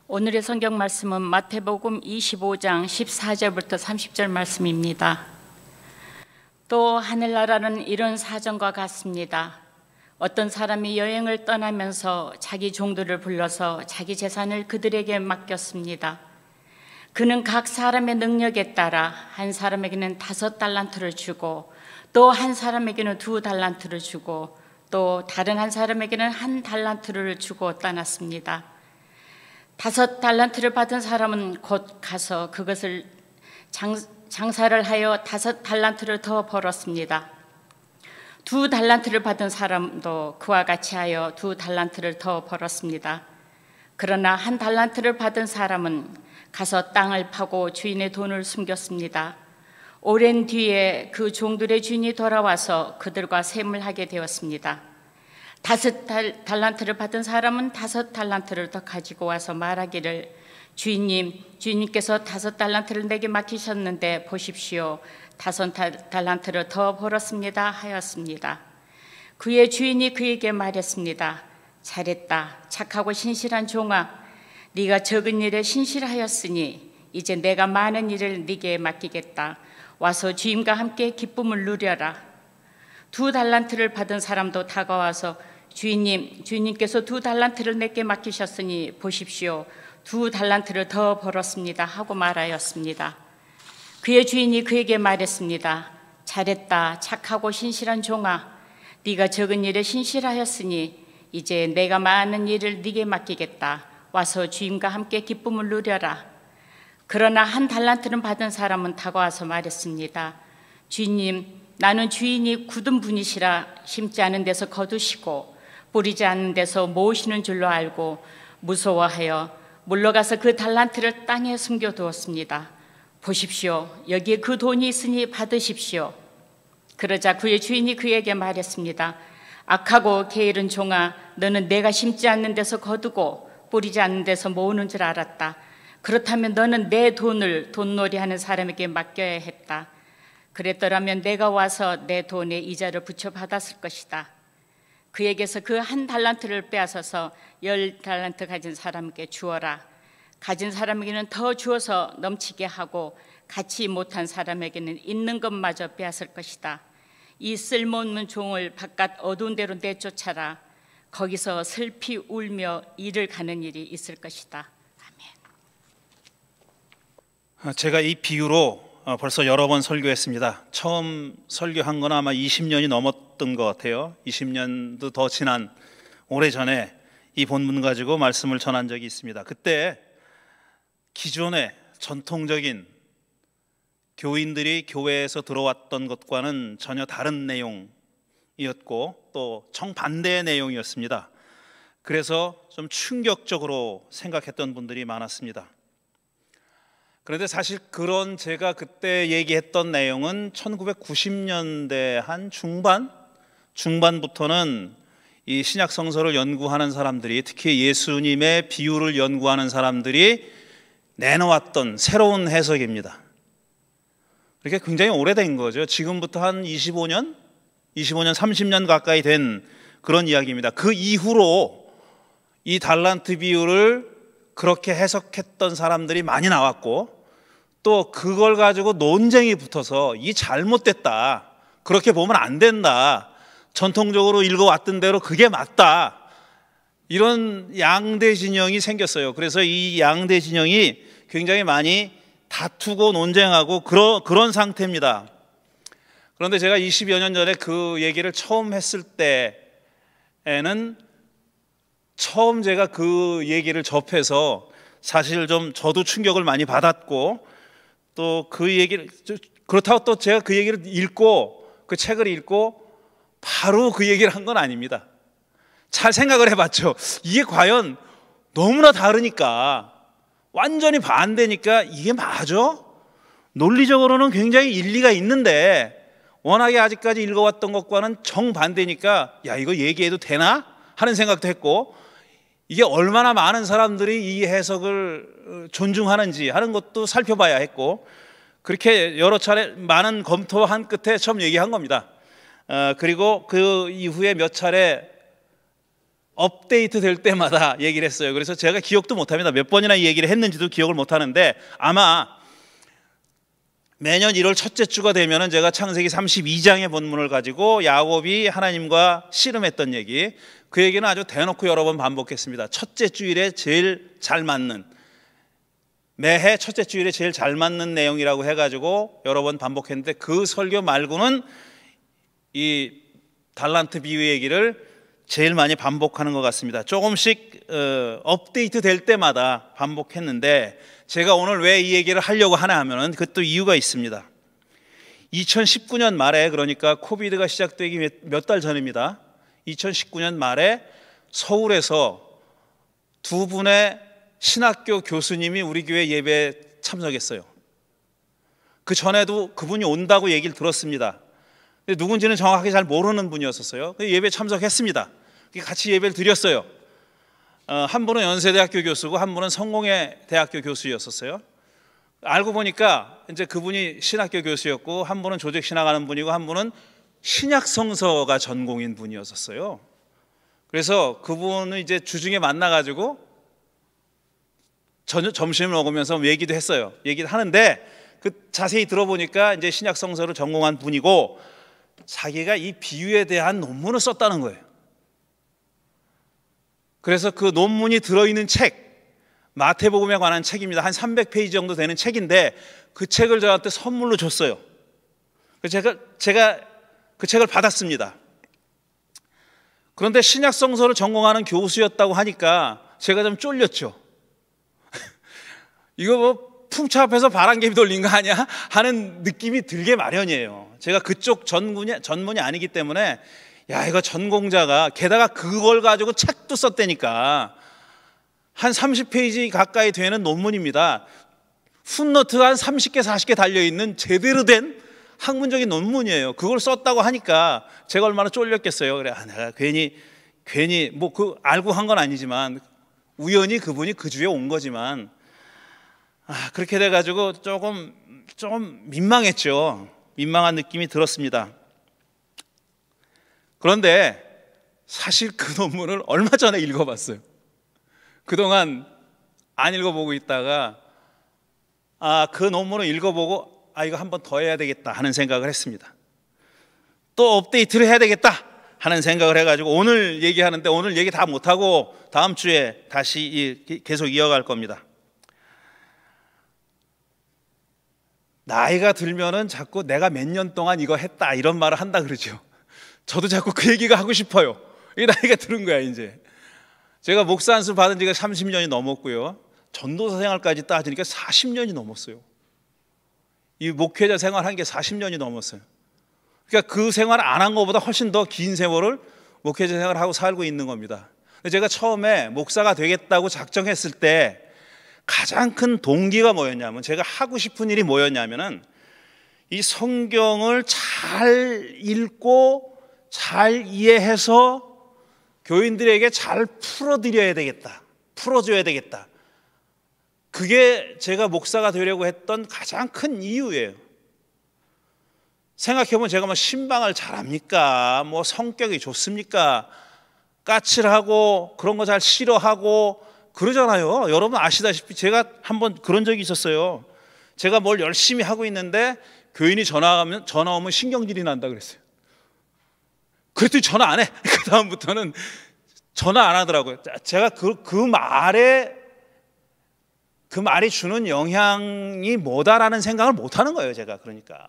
오늘의 성경 말씀은 마태복음 25장 14절부터 30절 말씀입니다. 또 하늘나라는 이런 사정과 같습니다. 어떤 사람이 여행을 떠나면서 자기 종들을 불러서 자기 재산을 그들에게 맡겼습니다. 그는 각 사람의 능력에 따라 한 사람에게는 5달란트를 주고 또 한 사람에게는 2달란트를 주고 또 다른 한 사람에게는 1달란트를 주고 떠났습니다. 5달란트를 받은 사람은 곧 가서 그것을 장사를 하여 5달란트를 더 벌었습니다. 2달란트를 받은 사람도 그와 같이 하여 2달란트를 더 벌었습니다. 그러나 1달란트를 받은 사람은 가서 땅을 파고 주인의 돈을 숨겼습니다. 오랜 뒤에 그 종들의 주인이 돌아와서 그들과 셈을 하게 되었습니다. 5달란트를 받은 사람은 5달란트를 더 가지고 와서 말하기를 주인님께서 5달란트를 내게 맡기셨는데 보십시오. 5달란트를 더 벌었습니다 하였습니다. 그의 주인이 그에게 말했습니다. 잘했다. 착하고 신실한 종아. 네가 적은 일에 신실하였으니 이제 내가 많은 일을 네게 맡기겠다. 와서 주임과 함께 기쁨을 누려라. 2달란트를 받은 사람도 다가와서 주인님께서 2달란트를 내게 맡기셨으니 보십시오. 2달란트를 더 벌었습니다 하고 말하였습니다. 그의 주인이 그에게 말했습니다. 잘했다. 착하고 신실한 종아. 네가 적은 일에 신실하였으니 이제 내가 많은 일을 네게 맡기겠다. 와서 주임과 함께 기쁨을 누려라. 그러나 1달란트를 받은 사람은 다가와서 말했습니다. 주인님, 나는 주인이 굳은 분이시라 심지 않은 데서 거두시고 뿌리지 않는 데서 모으시는 줄로 알고 무서워하여 물러가서 그 달란트를 땅에 숨겨두었습니다. 보십시오. 여기에 그 돈이 있으니 받으십시오. 그러자 그의 주인이 그에게 말했습니다. 악하고 게으른 종아, 너는 내가 심지 않는 데서 거두고 뿌리지 않는 데서 모으는 줄 알았다. 그렇다면 너는 내 돈을 돈놀이하는 사람에게 맡겨야 했다. 그랬더라면 내가 와서 내 돈에 이자를 붙여 받았을 것이다. 그에게서 그 1달란트를 빼앗아서 10달란트 가진 사람에게 주어라. 가진 사람에게는 더 주어서 넘치게 하고 갖지 못한 사람에게는 있는 것마저 빼앗을 것이다. 이 쓸모없는 종을 바깥 어두운 데로 내쫓아라. 거기서 슬피 울며 이를 가는 일이 있을 것이다. 아멘. 제가 이 비유로 벌써 여러 번 설교했습니다. 처음 설교한 건 아마 20년이 넘었던 것 같아요. 20년도 더 지난 오래전에 이 본문 가지고 말씀을 전한 적이 있습니다. 그때 기존의 전통적인 교인들이 교회에서 들어왔던 것과는 전혀 다른 내용이었고 또 정반대의 내용이었습니다. 그래서 좀 충격적으로 생각했던 분들이 많았습니다. 그런데 사실 그런 제가 그때 얘기했던 내용은 1990년대 한 중반부터는 이 신약 성서를 연구하는 사람들이, 특히 예수님의 비유를 연구하는 사람들이 내놓았던 새로운 해석입니다. 그렇게 굉장히 오래된 거죠. 지금부터 한 25년, 30년 가까이 된 그런 이야기입니다. 그 이후로 이 달란트 비유를 그렇게 해석했던 사람들이 많이 나왔고 또 그걸 가지고 논쟁이 붙어서 이 잘못됐다, 그렇게 보면 안 된다, 전통적으로 읽어왔던 대로 그게 맞다, 이런 양대 진영이 생겼어요. 그래서 이 양대 진영이 굉장히 많이 다투고 논쟁하고 그런 상태입니다. 그런데 제가 20여 년 전에 그 얘기를 처음 했을 때에는 처음 제가 그 얘기를 접해서 사실 좀 저도 충격을 많이 받았고 또 그 얘기를, 그렇다고 또 제가 그 얘기를 읽고 그 책을 읽고 바로 그 얘기를 한 건 아닙니다. 잘 생각을 해봤죠. 이게 과연 너무나 다르니까, 완전히 반대니까 이게 맞아? 논리적으로는 굉장히 일리가 있는데 워낙에 아직까지 읽어왔던 것과는 정반대니까 야, 이거 얘기해도 되나? 하는 생각도 했고, 이게 얼마나 많은 사람들이 이 해석을 존중하는지 하는 것도 살펴봐야 했고, 그렇게 여러 차례 많은 검토한 끝에 처음 얘기한 겁니다. 그리고 그 이후에 몇 차례 업데이트 될 때마다 얘기를 했어요. 그래서 제가 기억도 못합니다. 몇 번이나 이 얘기를 했는지도 기억을 못하는데, 아마 매년 1월 첫째 주가 되면은 제가 창세기 32장의 본문을 가지고 야곱이 하나님과 씨름했던 얘기, 그 얘기는 아주 대놓고 여러 번 반복했습니다. 첫째 주일에 제일 잘 맞는, 매해 첫째 주일에 제일 잘 맞는 내용이라고 해가지고 여러 번 반복했는데, 그 설교 말고는 이 달란트 비유 얘기를 제일 많이 반복하는 것 같습니다. 조금씩 업데이트 될 때마다 반복했는데, 제가 오늘 왜 이 얘기를 하려고 하나 하면은 그것도 이유가 있습니다. 2019년 말에, 그러니까 코비드가 시작되기 몇 달 전입니다. 2019년 말에 서울에서 두 분의 신학교 교수님이 우리 교회 예배에 참석했어요. 그 전에도 그분이 온다고 얘기를 들었습니다. 누군지는 정확하게 잘 모르는 분이었었어요. 예배에 참석했습니다. 같이 예배를 드렸어요. 한 분은 연세대학교 교수고 한 분은 성공회 대학교 교수였었어요. 알고 보니까 이제 그분이 신학교 교수였고, 한 분은 조직 신학하는 분이고, 한 분은 신약 성서가 전공인 분이었었어요. 그래서 그분은 이제 주중에 만나가지고 점심을 먹으면서 얘기도 했어요. 얘기를 하는데 그 자세히 들어보니까 이제 신약 성서를 전공한 분이고, 자기가 이 비유에 대한 논문을 썼다는 거예요. 그래서 그 논문이 들어있는 책, 마태복음에 관한 책입니다. 한 300페이지 정도 되는 책인데, 그 책을 저한테 선물로 줬어요. 제가 그 책을 받았습니다. 그런데 신약 성서를 전공하는 교수였다고 하니까 제가 좀 쫄렸죠. 이거 뭐 풍차 앞에서 바람개비 돌린 거 아니야? 하는 느낌이 들게 마련이에요. 제가 그쪽 전문이 아니기 때문에, 야, 이거 전공자가, 게다가 그걸 가지고 책도 썼다니까. 한 30페이지 가까이 되는 논문입니다. 풋노트가 한 30개 40개 달려있는 제대로 된 학문적인 논문이에요. 그걸 썼다고 하니까 제가 얼마나 쫄렸겠어요. 그래, 내가 괜히 뭐 그 알고 한 건 아니지만 우연히 그분이 그 주에 온 거지만, 그렇게 돼가지고 조금 민망했죠. 민망한 느낌이 들었습니다. 그런데 사실 그 논문을 얼마 전에 읽어봤어요. 그동안 안 읽어보고 있다가 그 논문을 읽어보고 이거 한 번 더 해야 되겠다 하는 생각을 했습니다. 또 업데이트를 해야 되겠다 하는 생각을 해가지고 오늘 얘기하는데, 오늘 얘기 다 못하고 다음 주에 다시 계속 이어갈 겁니다. 나이가 들면은 자꾸 내가 몇 년 동안 이거 했다 이런 말을 한다 그러죠. 저도 자꾸 그 얘기가 하고 싶어요. 이게 나이가 들은 거야. 이제 제가 목사 안수 받은 지가 30년이 넘었고요, 전도사 생활까지 따지니까 40년이 넘었어요. 이 목회자 생활한 게 40년이 넘었어요. 그러니까 그 생활 안 한 것보다 훨씬 더 긴 세월을 목회자 생활하고 살고 있는 겁니다. 제가 처음에 목사가 되겠다고 작정했을 때 가장 큰 동기가 뭐였냐면, 제가 하고 싶은 일이 뭐였냐면은 이 성경을 잘 읽고 잘 이해해서 교인들에게 잘 풀어줘야 되겠다. 그게 제가 목사가 되려고 했던 가장 큰 이유예요. 생각해보면 제가 뭐 신방을 잘합니까? 뭐 성격이 좋습니까? 까칠하고 그런 거 잘 싫어하고 그러잖아요. 여러분 아시다시피 제가 한번 그런 적이 있었어요. 제가 뭘 열심히 하고 있는데 교인이 전화 오면 신경질이 난다 그랬어요. 그랬더니 전화 안 해. 그 다음부터는 전화 안 하더라고요. 제가 그 말이 주는 영향이 뭐다라는 생각을 못 하는 거예요. 제가 그러니까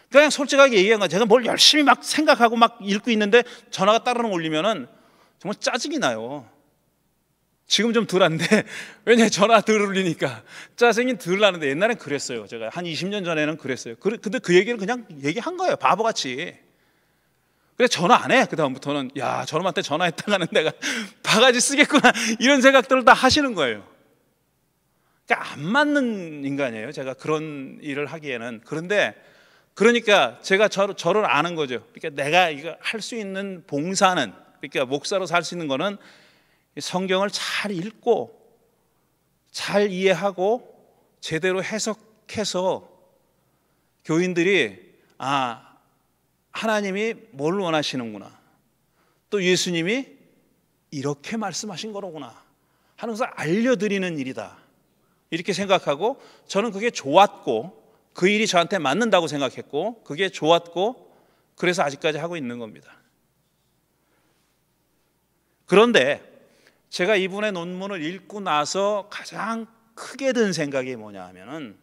그냥 솔직하게 얘기한 거예요. 제가 뭘 열심히 막 생각하고 막 읽고 있는데 전화가 따르릉 울리면은 정말 짜증이 나요. 지금 좀 덜한데, 왜냐, 전화 덜 울리니까 짜증이 덜 나는데, 옛날엔 그랬어요. 제가 한 20년 전에는 그랬어요. 근데 그 얘기를 그냥 얘기한 거예요. 바보같이. 그래, 전화 안 해. 그 다음부터는, 야, 저놈한테 전화했다가는 내가 바가지 쓰겠구나, 이런 생각들을 다 하시는 거예요. 그러니까 안 맞는 인간이에요. 제가 그런 일을 하기에는. 그러니까 제가 저를 아는 거죠. 그러니까 내가 이거 할 수 있는 봉사는, 그러니까 목사로 살 수 있는 거는 성경을 잘 읽고 잘 이해하고 제대로 해석해서 교인들이 하나님이 뭘 원하시는구나, 또 예수님이 이렇게 말씀하신 거로구나 하는 것을 알려드리는 일이다 이렇게 생각하고, 저는 그게 좋았고 그 일이 저한테 맞는다고 생각했고 그게 좋았고 그래서 아직까지 하고 있는 겁니다. 그런데 제가 이분의 논문을 읽고 나서 가장 크게 든 생각이 뭐냐 하면은,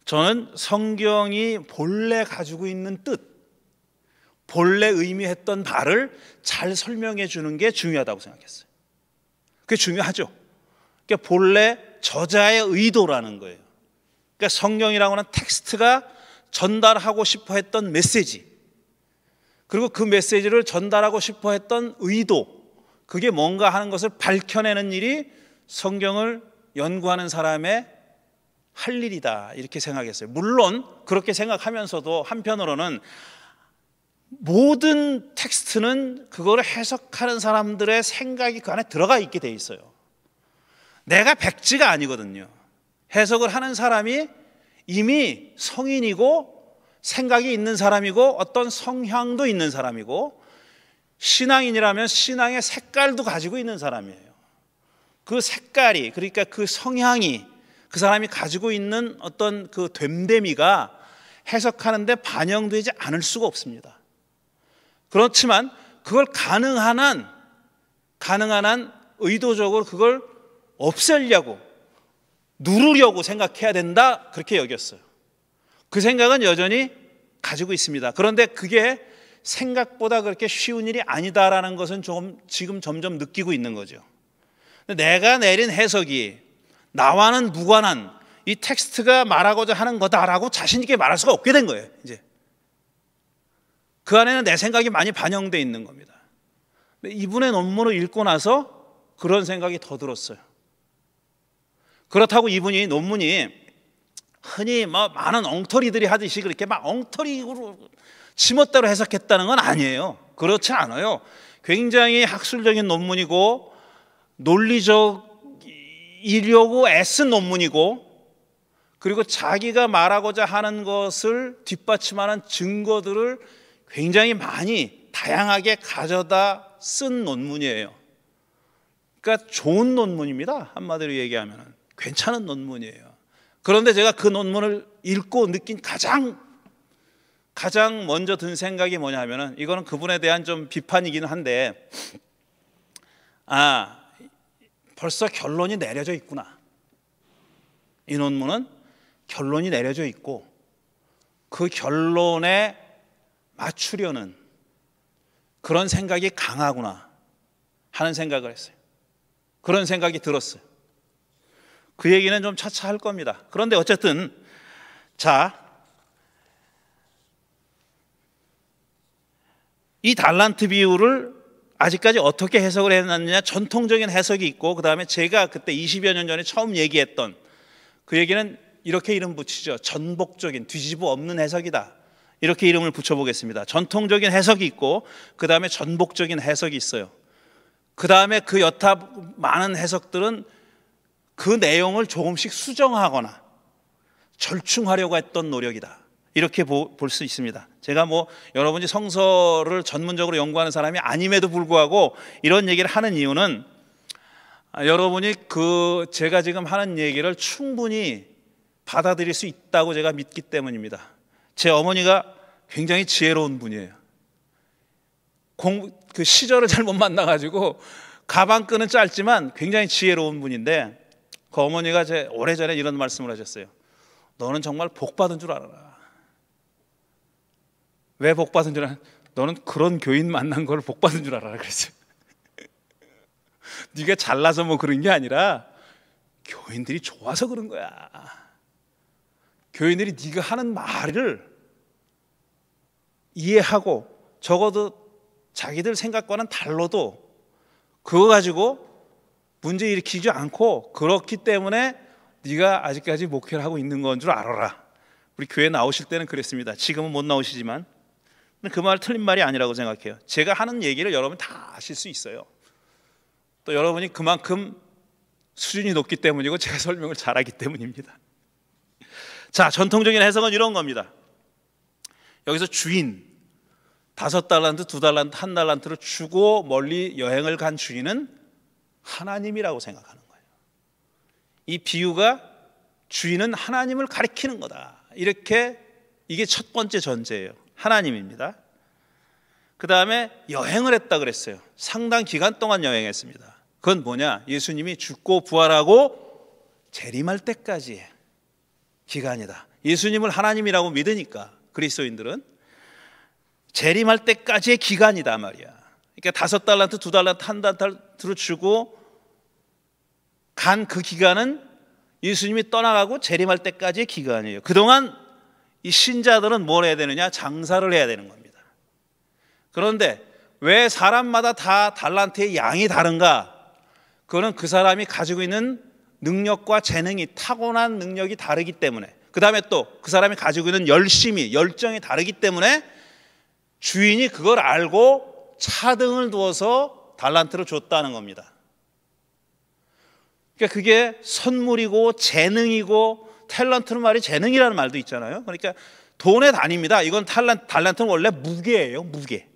저는 성경이 본래 가지고 있는 뜻, 본래 의미했던 바를 잘 설명해 주는 게 중요하다고 생각했어요. 그게 중요하죠. 그러니까 본래 저자의 의도라는 거예요. 그러니까 성경이라고 하는 텍스트가 전달하고 싶어 했던 메시지, 그리고 그 메시지를 전달하고 싶어 했던 의도, 그게 뭔가 하는 것을 밝혀내는 일이 성경을 연구하는 사람의 할 일이다 이렇게 생각했어요. 물론 그렇게 생각하면서도 한편으로는 모든 텍스트는 그거를 해석하는 사람들의 생각이 그 안에 들어가 있게 돼 있어요. 내가 백지가 아니거든요. 해석을 하는 사람이 이미 성인이고 생각이 있는 사람이고 어떤 성향도 있는 사람이고, 신앙인이라면 신앙의 색깔도 가지고 있는 사람이에요. 그 색깔이, 그러니까 그 성향이, 그 사람이 가지고 있는 어떤 그 됨됨이가 해석하는데 반영되지 않을 수가 없습니다. 그렇지만 그걸 가능한 한 의도적으로 그걸 없애려고, 누르려고 생각해야 된다 그렇게 여겼어요. 그 생각은 여전히 가지고 있습니다. 그런데 그게 생각보다 그렇게 쉬운 일이 아니다라는 것은 조금 지금 점점 느끼고 있는 거죠. 내가 내린 해석이 나와는 무관한 이 텍스트가 말하고자 하는 거다라고 자신 있게 말할 수가 없게 된 거예요. 이제 그 안에는 내 생각이 많이 반영되어 있는 겁니다. 근데 이분의 논문을 읽고 나서 그런 생각이 더 들었어요. 그렇다고 이분이 논문이 흔히 많은 엉터리들이 하듯이 그렇게 막 엉터리로 지멋대로 해석했다는 건 아니에요. 그렇지 않아요. 굉장히 학술적인 논문이고 논리적이려고 애쓴 논문이고, 그리고 자기가 말하고자 하는 것을 뒷받침하는 증거들을 굉장히 많이 다양하게 가져다 쓴 논문이에요. 그러니까 좋은 논문입니다. 한마디로 얘기하면 괜찮은 논문이에요. 그런데 제가 그 논문을 읽고 느낀 가장 먼저 든 생각이 뭐냐 하면은, 이거는 그분에 대한 좀 비판이기는 한데, 벌써 결론이 내려져 있구나. 이 논문은 결론이 내려져 있고 그 결론에 맞추려는 그런 생각이 강하구나 하는 생각을 했어요. 그런 생각이 들었어요. 그 얘기는 좀 차차 할 겁니다. 그런데 어쨌든 이 달란트 비유를 아직까지 어떻게 해석을 해놨느냐, 전통적인 해석이 있고, 그 다음에 제가 그때 20여 년 전에 처음 얘기했던 그 얘기는 이렇게 이름 붙이죠. 전복적인, 뒤집어 엎는 해석이다. 이렇게 이름을 붙여보겠습니다. 전통적인 해석이 있고 그 다음에 전복적인 해석이 있어요. 그 다음에 그 여타 많은 해석들은 그 내용을 조금씩 수정하거나 절충하려고 했던 노력이다. 이렇게 볼 수 있습니다. 제가 여러분이 성서를 전문적으로 연구하는 사람이 아님에도 불구하고 이런 얘기를 하는 이유는, 여러분이 제가 지금 하는 얘기를 충분히 받아들일 수 있다고 제가 믿기 때문입니다. 제 어머니가 굉장히 지혜로운 분이에요. 그 시절을 잘못 만나가지고 가방끈은 짧지만 굉장히 지혜로운 분인데, 그 어머니가 오래전에 이런 말씀을 하셨어요. 너는 정말 복받은 줄 알아라. 왜 복받은 줄 알아? 너는 그런 교인 만난 걸 복받은 줄 알아라 그랬어요. 네가 잘나서 그런 게 아니라 교인들이 좋아서 그런 거야. 교인들이 네가 하는 말을 이해하고 적어도 자기들 생각과는 달라도 그거 가지고 문제 일으키지 않고, 그렇기 때문에 네가 아직까지 목회를 하고 있는 건 줄 알아라. 우리 교회 나오실 때는 그랬습니다. 지금은 못 나오시지만 그 말 틀린 말이 아니라고 생각해요. 제가 하는 얘기를 여러분 다 아실 수 있어요. 또 여러분이 그만큼 수준이 높기 때문이고 제가 설명을 잘하기 때문입니다. 전통적인 해석은 이런 겁니다. 여기서 5달란트, 2달란트, 1달란트를 주고 멀리 여행을 간 주인은 하나님이라고 생각하는 거예요. 이 비유가 주인은 하나님을 가리키는 거다. 이게 첫 번째 전제예요. 하나님입니다. 그 다음에 여행을 했다 그랬어요. 상당 기간 동안 여행했습니다. 그건 뭐냐? 예수님이 죽고 부활하고 재림할 때까지의 기간이다. 예수님을 하나님이라고 믿으니까 그리스도인들은 재림할 때까지의 기간이다 말이야. 그러니까 5달란트, 2달란트, 1달란트를 주고 간 그 기간은 예수님이 떠나가고 재림할 때까지의 기간이에요. 그동안 이 신자들은 뭘 해야 되느냐? 장사를 해야 되는 겁니다. 그런데 왜 사람마다 다 달란트의 양이 다른가? 그거는 그 사람이 가지고 있는 능력과 재능이, 타고난 능력이 다르기 때문에, 그 다음에 또 그 사람이 가지고 있는 열정이 다르기 때문에 주인이 그걸 알고 차등을 두어서 달란트를 줬다는 겁니다. 그러니까 그게 선물이고 재능이고, 탤런트는 말이 재능이라는 말도 있잖아요. 그러니까 돈의 단위입니다. 이건 달란트는 원래 무게예요. 무게.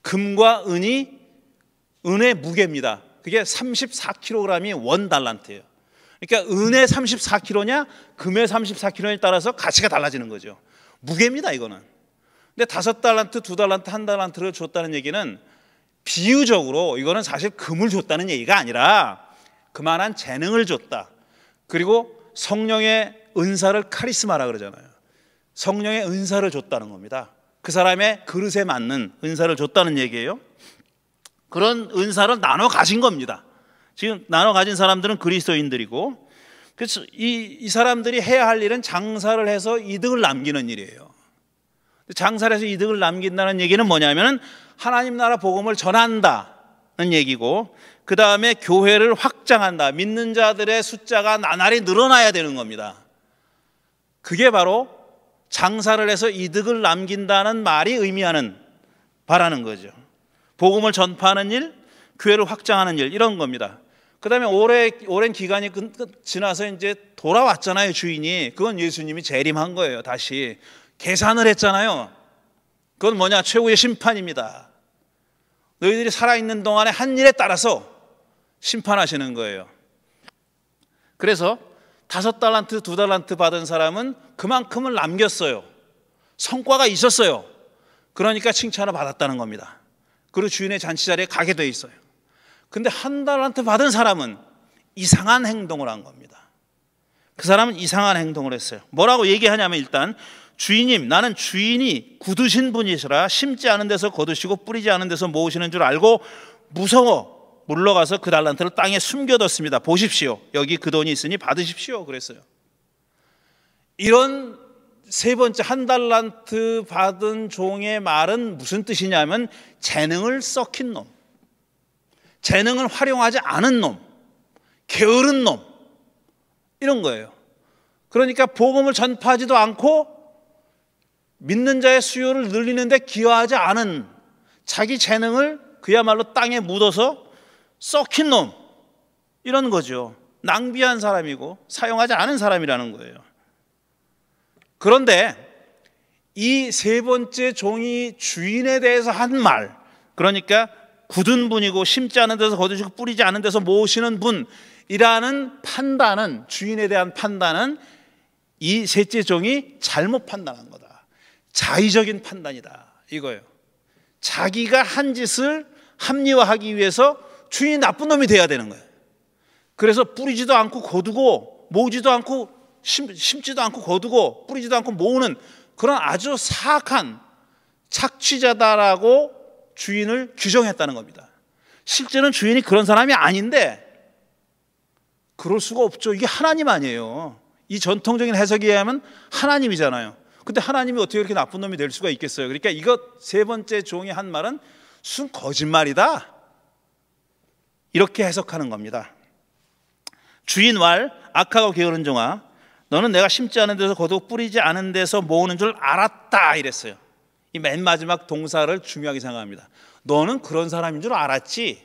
금과 은의 무게입니다. 그게 34kg이 원 달란트예요. 그러니까 은의 34kg냐 금의 34kg에 따라서 가치가 달라지는 거죠. 무게입니다 이거는. 근데 5달란트, 2달란트, 1달란트를 줬다는 얘기는 비유적으로 이거는 사실 금을 줬다는 얘기가 아니라 그만한 재능을 줬다. 그리고 성령의 은사를 카리스마라 그러잖아요. 성령의 은사를 줬다는 겁니다. 그 사람의 그릇에 맞는 은사를 줬다는 얘기예요. 그런 은사를 나눠 가진 겁니다. 지금 나눠 가진 사람들은 그리스도인들이고, 그래서 이 사람들이 해야 할 일은 장사를 해서 이득을 남기는 일이에요. 장사를 해서 이득을 남긴다는 얘기는 뭐냐면 하나님 나라 복음을 전한다는 얘기고, 그 다음에 교회를 확장한다. 믿는 자들의 숫자가 나날이 늘어나야 되는 겁니다. 그게 바로 장사를 해서 이득을 남긴다는 말이 바라는 거죠. 복음을 전파하는 일, 교회를 확장하는 일, 이런 겁니다. 그 다음에 오랜 기간이 지나서 이제 돌아왔잖아요, 주인이. 그건 예수님이 재림한 거예요. 다시 계산을 했잖아요. 그건 뭐냐? 최후의 심판입니다. 너희들이 살아있는 동안에 한 일에 따라서 심판하시는 거예요. 그래서 5달란트, 2달란트 받은 사람은 그만큼을 남겼어요. 성과가 있었어요. 그러니까 칭찬을 받았다는 겁니다. 그리고 주인의 잔치 자리에 가게 돼 있어요. 근데 1달란트 받은 사람은 이상한 행동을 한 겁니다. 그 사람은 이상한 행동을 했어요. 뭐라고 얘기하냐면, 일단 주인님, 나는 주인이 굳으신 분이시라 심지 않은 데서 거두시고 뿌리지 않은 데서 모으시는 줄 알고 무서워 물러가서 그 달란트를 땅에 숨겨뒀습니다. 보십시오, 여기 그 돈이 있으니 받으십시오 그랬어요. 이런 세 번째 1달란트 받은 종의 말은 무슨 뜻이냐면 재능을 썩힌 놈, 재능을 활용하지 않은 놈, 게으른 놈, 이런 거예요. 그러니까 복음을 전파하지도 않고 믿는 자의 수요를 늘리는데 기여하지 않은, 자기 재능을 그야말로 땅에 묻어서 썩힌 놈, 이런 거죠. 낭비한 사람이고 사용하지 않은 사람이라는 거예요. 그런데 이 세 번째 종이 주인에 대해서 한 말, 그러니까 굳은 분이고 심지 않은 데서 거두시고 뿌리지 않은 데서 모으시는 분이라는 판단은, 주인에 대한 판단은 이 셋째 종이 잘못 판단한 거다. 자의적인 판단이다 이거예요. 자기가 한 짓을 합리화하기 위해서 주인이 나쁜 놈이 돼야 되는 거예요. 그래서 뿌리지도 않고 거두고 모으지도 않고 심지도 않고 거두고 뿌리지도 않고 모으는 그런 아주 사악한 착취자다라고 주인을 규정했다는 겁니다. 실제는 주인이 그런 사람이 아닌데 그럴 수가 없죠. 이게 하나님 아니에요. 이 전통적인 해석에 의하면 하나님이잖아요. 근데 하나님이 어떻게 그렇게 나쁜 놈이 될 수가 있겠어요? 그러니까 이것 세 번째 종이 한 말은 순 거짓말이다, 이렇게 해석하는 겁니다. 주인 말, 악하고 게으른 종아, 너는 내가 심지 않은 데서 거두고 뿌리지 않은 데서 모으는 줄 알았다 이랬어요. 이 맨 마지막 동사를 중요하게 생각합니다. 너는 그런 사람인 줄 알았지,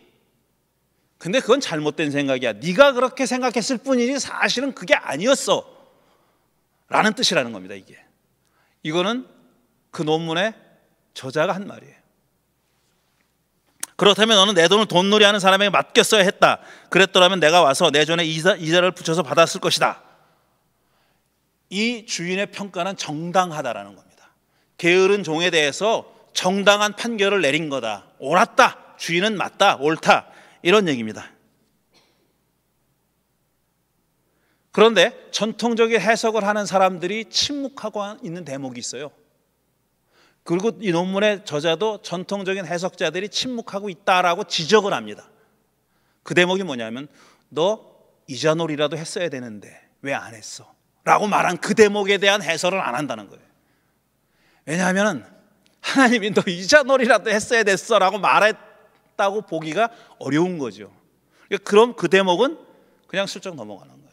근데 그건 잘못된 생각이야. 네가 그렇게 생각했을 뿐이지 사실은 그게 아니었어 라는 뜻이라는 겁니다. 이거는 그 논문의 저자가 한 말이에요. 그렇다면 너는 내 돈을 돈놀이 하는 사람에게 맡겼어야 했다. 그랬더라면 내가 와서 내 전에 이자를 붙여서 받았을 것이다. 이 주인의 평가는 정당하다라는 겁니다. 게으른 종에 대해서 정당한 판결을 내린 거다. 옳았다. 주인은 맞다. 옳다. 이런 얘기입니다. 그런데 전통적인 해석을 하는 사람들이 침묵하고 있는 대목이 있어요. 그리고 이 논문의 저자도 전통적인 해석자들이 침묵하고 있다라고 지적을 합니다. 그 대목이 뭐냐면 너 이자놀이라도 했어야 되는데 왜 안 했어? 라고 말한 그 대목에 대한 해설을 안 한다는 거예요. 왜냐하면 하나님이 너 이자놀이라도 했어야 됐어 라고 말했다고 보기가 어려운 거죠. 그럼 그 대목은 그냥 슬쩍 넘어가는 거예요.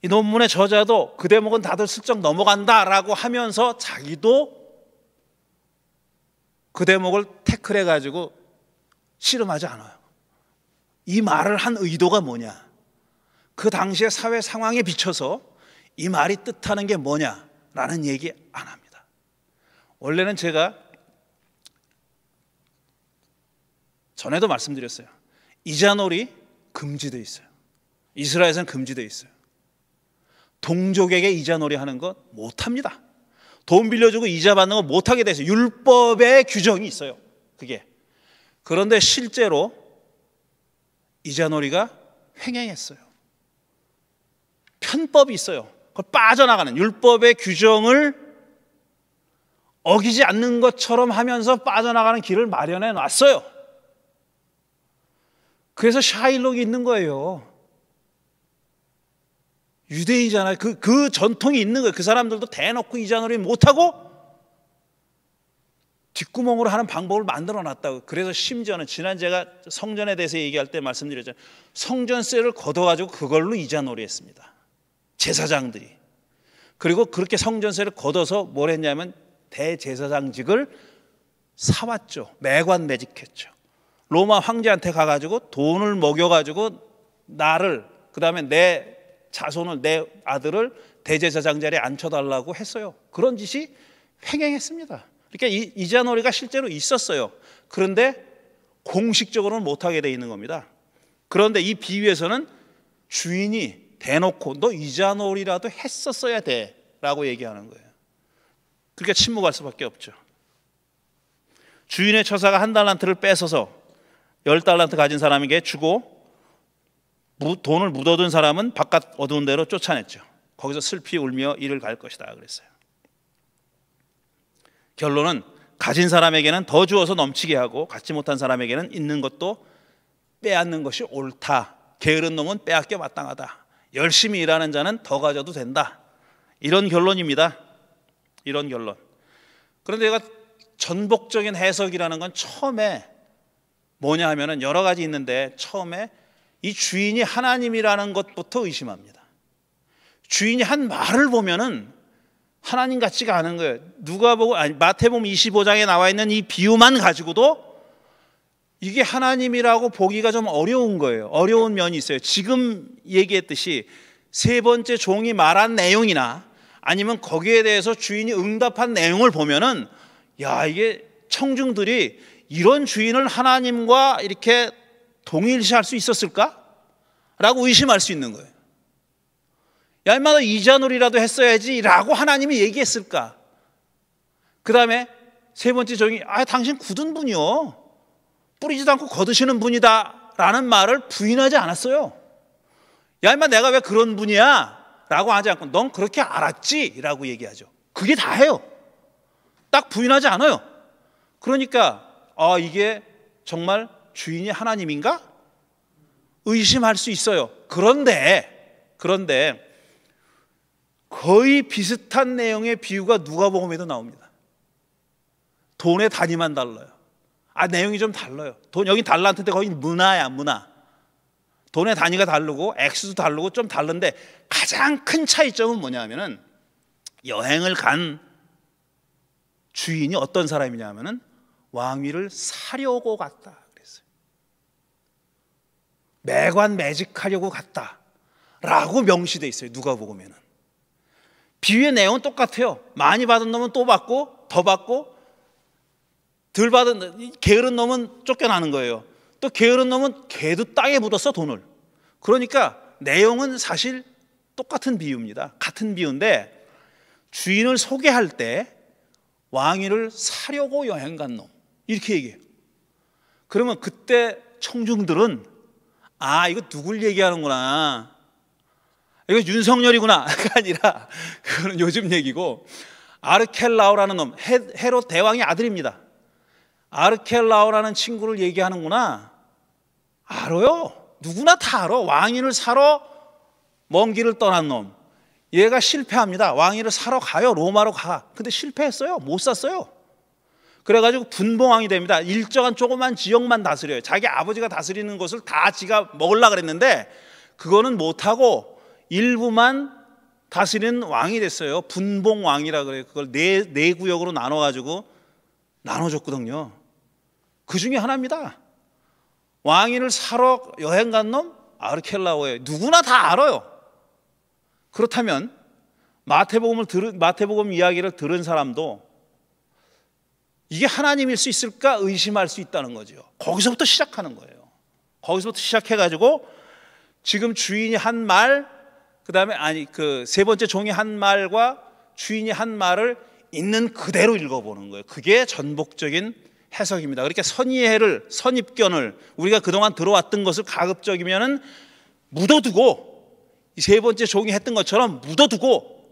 이 논문의 저자도 그 대목은 다들 슬쩍 넘어간다라고 하면서 자기도 그 대목을 태클해가지고 씨름하지 않아요. 이 말을 한 의도가 뭐냐? 그 당시의 사회 상황에 비춰서 이 말이 뜻하는 게 뭐냐라는 얘기 안 합니다. 원래는 제가 전에도 말씀드렸어요. 이자놀이 금지되어 있어요. 이스라엘에서는 금지되어 있어요. 동족에게 이자놀이 하는 것 못합니다. 돈 빌려주고 이자 받는 거 못하게 돼 있어요. 율법의 규정이 있어요. 그게. 그런데 실제로 이자놀이가 횡행했어요. 편법이 있어요. 그걸 빠져나가는 율법의 규정을 어기지 않는 것처럼 하면서 빠져나가는 길을 마련해 놨어요. 그래서 샤일록이 있는 거예요. 유대인이잖아요. 그 전통이 있는 거예요. 그 사람들도 대놓고 이자놀이 못하고 뒷구멍으로 하는 방법을 만들어 놨다고. 그래서 심지어는 지난 제가 성전에 대해서 얘기할 때 말씀드렸잖아요. 성전세를 걷어가지고 그걸로 이자놀이 했습니다. 제사장들이. 그리고 그렇게 성전세를 걷어서 뭘 했냐면 대제사장직을 사왔죠. 매관매직했죠. 로마 황제한테 가가지고 돈을 먹여가지고 나를, 그 다음에 내 자손을, 내 아들을 대제사장 자리에 앉혀달라고 했어요. 그런 짓이 횡행했습니다. 그러니까 이자놀이가 실제로 있었어요. 그런데 공식적으로는 못하게 돼 있는 겁니다. 그런데 이 비유에서는 주인이 대놓고 너 이자놀이라도 했었어야 돼 라고 얘기하는 거예요. 그러니까 침묵할 수밖에 없죠. 주인의 처사가 1달란트를 뺏어서 10달란트 가진 사람에게 주고 돈을 묻어둔 사람은 바깥 어두운 데로 쫓아냈죠. 거기서 슬피 울며 이를 갈 것이다 그랬어요. 결론은 가진 사람에게는 더 주어서 넘치게 하고 갖지 못한 사람에게는 있는 것도 빼앗는 것이 옳다. 게으른 놈은 빼앗겨 마땅하다. 열심히 일하는 자는 더 가져도 된다. 이런 결론입니다. 이런 결론. 그런데 제가 전복적인 해석이라는 건 처음에 뭐냐 하면은 여러 가지 있는데 처음에 이 주인이 하나님이라는 것부터 의심합니다. 주인이 한 말을 보면은 하나님 같지가 않은 거예요. 마태복음 25장에 나와 있는 이 비유만 가지고도 이게 하나님이라고 보기가 좀 어려운 거예요. 어려운 면이 있어요. 지금 얘기했듯이 세 번째 종이 말한 내용이나 아니면 거기에 대해서 주인이 응답한 내용을 보면은 야, 이게 청중들이 이런 주인을 하나님과 이렇게 동일시할 수 있었을까? 라고 의심할 수 있는 거예요. 야, 인마 너 이자놀이라도 했어야지 라고 하나님이 얘기했을까? 그 다음에 세 번째 종이 당신 굳은 분이요, 뿌리지도 않고 거두시는 분이다 라는 말을 부인하지 않았어요. 야, 인마 내가 왜 그런 분이야? 라고 하지 않고 넌 그렇게 알았지? 라고 얘기하죠. 그게 다예요. 딱 부인하지 않아요. 그러니까 이게 정말 주인이 하나님인가? 의심할 수 있어요. 그런데 거의 비슷한 내용의 비유가 누가복음에도 나옵니다. 돈의 단위만 달라요. 내용이 좀 달라요. 여긴 달란트인데 거기 문화야, 문화. 돈의 단위가 다르고 액수도 다르고 좀 다른데 가장 큰 차이점은 뭐냐면은 여행을 간 주인이 어떤 사람이냐면은 왕위를 사려고 갔다 그랬어요. 매관매직하려고 갔다라고 명시돼 있어요. 누가복음에는. 비유의 내용은 똑같아요. 많이 받은 놈은 또 받고 더 받고 덜 받은 게으른 놈은 쫓겨나는 거예요. 또 게으른 놈은 걔도 땅에 묻었어, 돈을. 그러니까 내용은 사실 똑같은 비유입니다. 같은 비유인데 주인을 소개할 때 왕위를 사려고 여행 간 놈, 이렇게 얘기해요. 그러면 그때 청중들은 아, 이거 누굴 얘기하는구나, 이거 윤석열이구나가 아니라, 그거는 요즘 얘기고, 아르켈라오라는 놈, 헤롯 대왕의 아들입니다. 아르켈라오라는 친구를 얘기하는구나. 알아요. 누구나 다 알아. 왕위를 사러 먼 길을 떠난 놈. 얘가 실패합니다. 왕위를 사러 가요. 로마로 가. 근데 실패했어요. 못 샀어요. 그래가지고 분봉왕이 됩니다. 일정한 조그만 지역만 다스려요. 자기 아버지가 다스리는 것을 다 지가 먹으려고 그랬는데 그거는 못하고 일부만 다스리는 왕이 됐어요. 분봉왕이라 그래요. 그걸 네 구역으로 나눠가지고 나눠줬거든요. 그 중에 하나입니다. 왕위를 사러 여행 간 놈 아르켈라오예요. 누구나 다 알아요. 그렇다면 마태복음 이야기를 들은 사람도 이게 하나님일 수 있을까 의심할 수 있다는 거죠. 거기서부터 시작하는 거예요. 거기서부터 시작해가지고 지금 주인이 한 말, 그 다음에 그 세 번째 종이 한 말과 주인이 한 말을 있는 그대로 읽어보는 거예요. 그게 전복적인 해석입니다. 그러니까 선입견을 우리가 그동안 들어왔던 것을 가급적이면은 묻어두고, 이 세 번째 종이 했던 것처럼 묻어두고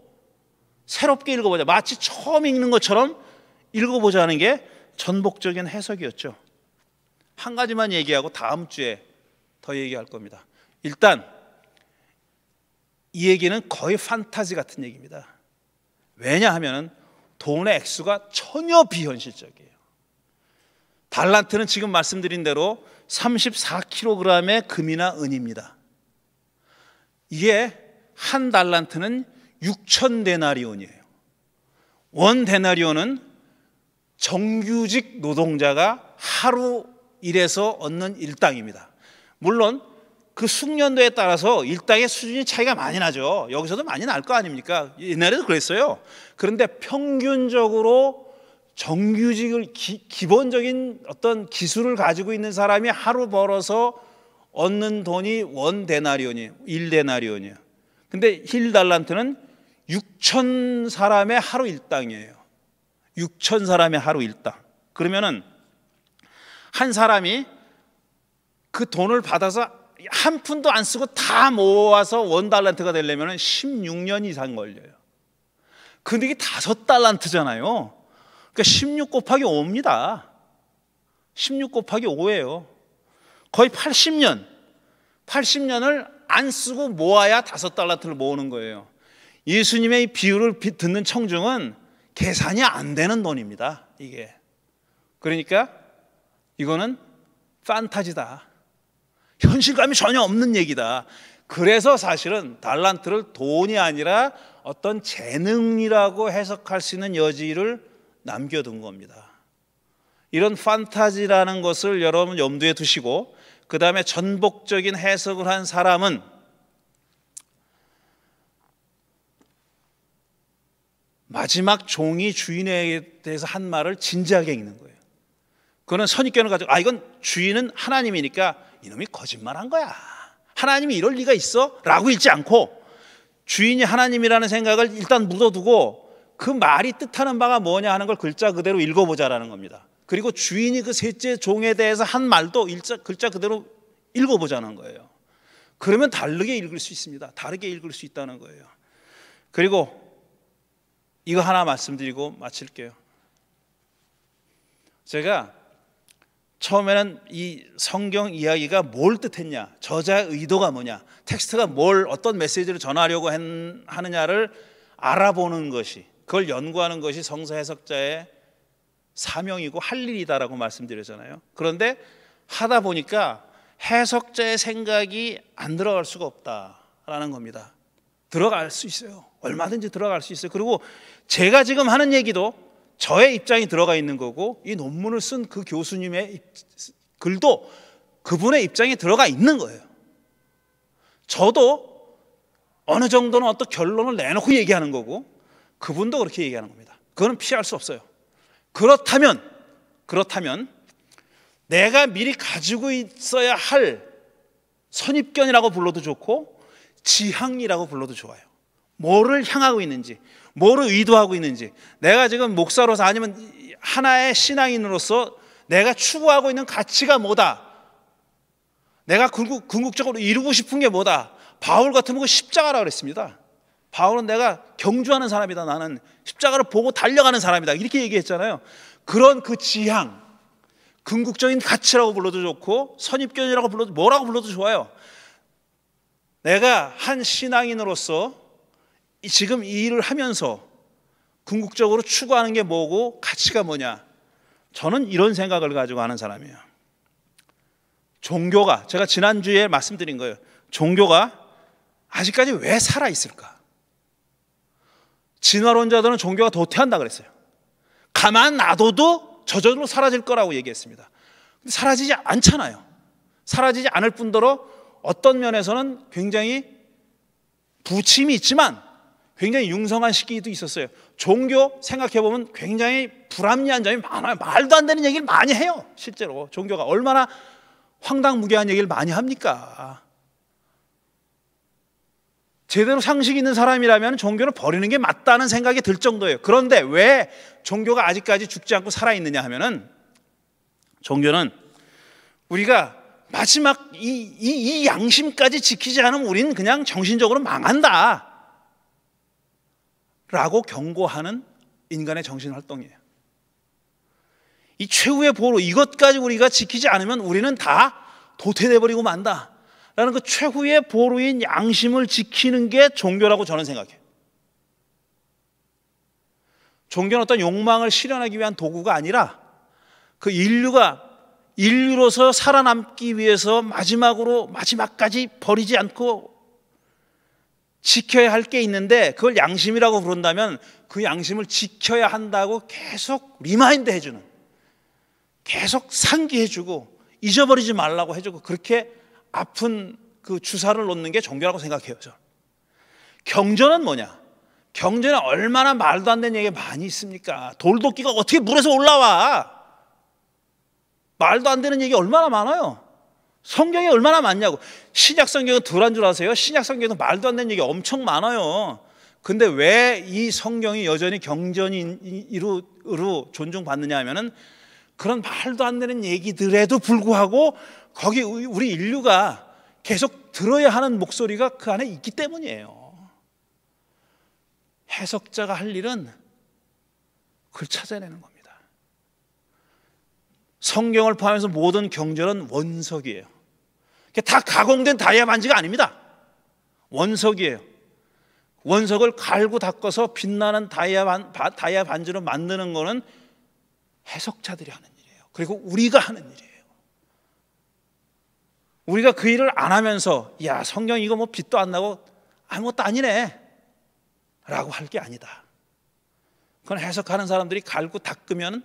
새롭게 읽어보자. 마치 처음 읽는 것처럼 읽어보자는 게 전복적인 해석이었죠. 한 가지만 얘기하고 다음 주에 더 얘기할 겁니다. 일단 이 얘기는 거의 판타지 같은 얘기입니다. 왜냐하면 돈의 액수가 전혀 비현실적이에요. 달란트는 지금 말씀드린 대로 34kg의 금이나 은입니다. 이게 한 달란트는 6,000데나리온이에요. 원 데나리온은 정규직 노동자가 하루 일해서 얻는 일당입니다. 물론 그 숙련도에 따라서 일당의 수준이 차이가 많이 나죠. 여기서도 많이 날 거 아닙니까? 옛날에도 그랬어요. 그런데 평균적으로 정규직을 기본적인 어떤 기술을 가지고 있는 사람이 하루 벌어서 얻는 돈이 원 데나리온이에요. 1데나리온이에요. 근데 1달란트는 6천 사람의 하루 일당이에요. 6천 사람의 하루 일당. 그러면은 한 사람이 그 돈을 받아서 한 푼도 안 쓰고 다 모아서 원 달란트가 되려면 16년 이상 걸려요. 근데 이게 5달란트잖아요. 그러니까 16 곱하기 5입니다. 16 곱하기 5예요. 거의 80년을 안 쓰고 모아야 5달란트를 모으는 거예요. 예수님의 이 비유를 듣는 청중은 계산이 안 되는 돈입니다. 이게. 그러니까 이거는 판타지다. 현실감이 전혀 없는 얘기다. 그래서 사실은 달란트를 돈이 아니라 어떤 재능이라고 해석할 수 있는 여지를 남겨둔 겁니다. 이런 판타지라는 것을 여러분 염두에 두시고, 그 다음에 전복적인 해석을 한 사람은 마지막 종이 주인에 대해서 한 말을 진지하게 읽는 거예요. 그거는 선입견을 가지고 이건 주인은 하나님이니까 이놈이 거짓말한 거야, 하나님이 이럴 리가 있어? 라고 읽지 않고 주인이 하나님이라는 생각을 일단 묻어두고 그 말이 뜻하는 바가 뭐냐 하는 걸 글자 그대로 읽어보자라는 겁니다. 그리고 주인이 그 셋째 종에 대해서 한 말도 글자 그대로 읽어보자는 거예요. 그러면 다르게 읽을 수 있습니다. 다르게 읽을 수 있다는 거예요. 그리고 이거 하나 말씀드리고 마칠게요. 제가 처음에는 이 성경 이야기가 뭘 뜻했냐, 저자의 의도가 뭐냐, 텍스트가 어떤 메시지를 전하려고 하느냐를 알아보는 것이, 그걸 연구하는 것이 성서 해석자의 사명이고 할 일이다라고 말씀드렸잖아요. 그런데 하다 보니까 해석자의 생각이 안 들어갈 수가 없다라는 겁니다. 들어갈 수 있어요. 얼마든지 들어갈 수 있어요. 그리고 제가 지금 하는 얘기도 저의 입장이 들어가 있는 거고, 이 논문을 쓴 그 교수님의 글도 그분의 입장이 들어가 있는 거예요. 저도 어느 정도는 어떤 결론을 내놓고 얘기하는 거고, 그분도 그렇게 얘기하는 겁니다. 그거는 피할 수 없어요. 그렇다면 그렇다면 내가 미리 가지고 있어야 할 선입견이라고 불러도 좋고 지향이라고 불러도 좋아요. 뭐를 향하고 있는지, 뭐를 의도하고 있는지, 내가 지금 목사로서 아니면 하나의 신앙인으로서 내가 추구하고 있는 가치가 뭐다, 내가 궁극적으로 이루고 싶은 게 뭐다. 바울 같으면 그 십자가라고 그랬습니다. 바울은 내가 경주하는 사람이다, 나는 십자가를 보고 달려가는 사람이다, 이렇게 얘기했잖아요. 그런 그 지향, 궁극적인 가치라고 불러도 좋고 선입견이라고 불러도, 뭐라고 불러도 좋아요. 내가 한 신앙인으로서 지금 이 일을 하면서 궁극적으로 추구하는 게 뭐고 가치가 뭐냐, 저는 이런 생각을 가지고 하는 사람이에요. 종교가, 제가 지난주에 말씀드린 거예요. 종교가 아직까지 왜 살아있을까? 진화론자들은 종교가 도태한다 그랬어요. 가만 놔둬도 저절로 사라질 거라고 얘기했습니다. 근데 사라지지 않잖아요. 사라지지 않을 뿐더러 어떤 면에서는 굉장히 부침이 있지만 굉장히 융성한 시기도 있었어요. 종교 생각해보면 굉장히 불합리한 점이 많아요. 말도 안 되는 얘기를 많이 해요. 실제로 종교가 얼마나 황당무계한 얘기를 많이 합니까? 제대로 상식 있는 사람이라면 종교를 버리는 게 맞다는 생각이 들 정도예요. 그런데 왜 종교가 아직까지 죽지 않고 살아있느냐 하면은, 종교는 우리가 마지막 이 양심까지 지키지 않으면 우리는 그냥 정신적으로 망한다 라고 경고하는 인간의 정신활동이에요. 이 최후의 보루, 이것까지 우리가 지키지 않으면 우리는 다 도태돼 버리고 만다 라는 그 최후의 보루인 양심을 지키는 게 종교라고 저는 생각해요. 종교는 어떤 욕망을 실현하기 위한 도구가 아니라 그 인류로서 살아남기 위해서 마지막까지 버리지 않고 지켜야 할 게 있는데, 그걸 양심이라고 부른다면 그 양심을 지켜야 한다고 계속 리마인드 해주는, 계속 상기해주고 잊어버리지 말라고 해주고, 그렇게 아픈 그 주사를 놓는 게 종교라고 생각해요. 저는. 경전은 뭐냐? 경전에 얼마나 말도 안 되는 얘기가 많이 있습니까? 돌도끼가 어떻게 물에서 올라와? 말도 안 되는 얘기 얼마나 많아요. 성경에 얼마나 많냐고. 신약 성경은 덜한 줄 아세요? 신약 성경에도 말도 안 되는 얘기 엄청 많아요. 근데 왜 이 성경이 여전히 경전으로 존중받느냐 하면은, 그런 말도 안 되는 얘기들에도 불구하고 거기 우리 인류가 계속 들어야 하는 목소리가 그 안에 있기 때문이에요. 해석자가 할 일은 그걸 찾아내는 겁니다. 성경을 포함해서 모든 경전은 원석이에요. 다 가공된 다이아 반지가 아닙니다. 원석이에요. 원석을 갈고 닦아서 빛나는 다이아 반지로 만드는 거는 해석자들이 하는 일이에요. 그리고 우리가 하는 일이에요. 우리가 그 일을 안 하면서, 야, 성경 이거 뭐 빛도 안 나고 아무것도 아니네 라고 할 게 아니다. 그건 해석하는 사람들이 갈고 닦으면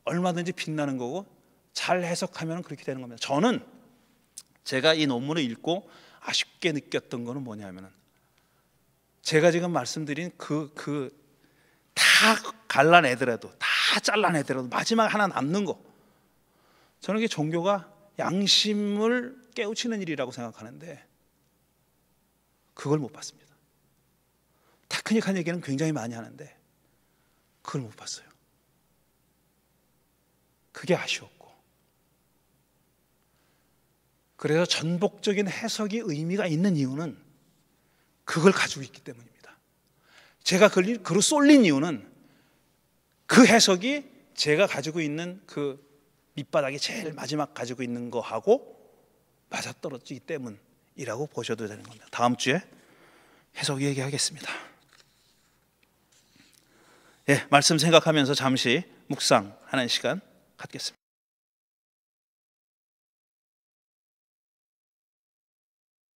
얼마든지 빛나는 거고, 잘 해석하면 그렇게 되는 겁니다. 저는 제가 이 논문을 읽고 아쉽게 느꼈던 거는 뭐냐면은, 제가 지금 말씀드린 다 갈라내더라도, 다 잘라내더라도 마지막 하나 남는 거, 저는 이게 종교가 양심을 깨우치는 일이라고 생각하는데 그걸 못 봤습니다. 테크닉한 얘기는 굉장히 많이 하는데 그걸 못 봤어요. 그게 아쉬웠고, 그래서 전복적인 해석이 의미가 있는 이유는 그걸 가지고 있기 때문입니다. 제가 그걸 쏠린 이유는 그 해석이 제가 가지고 있는 그 밑바닥에 제일 마지막 가지고 있는 거하고 맞아떨어지기 때문이라고 보셔도 되는 겁니다. 다음 주에 해석 얘기하겠습니다. 말씀 생각하면서 잠시 묵상하는 시간 갖겠습니다.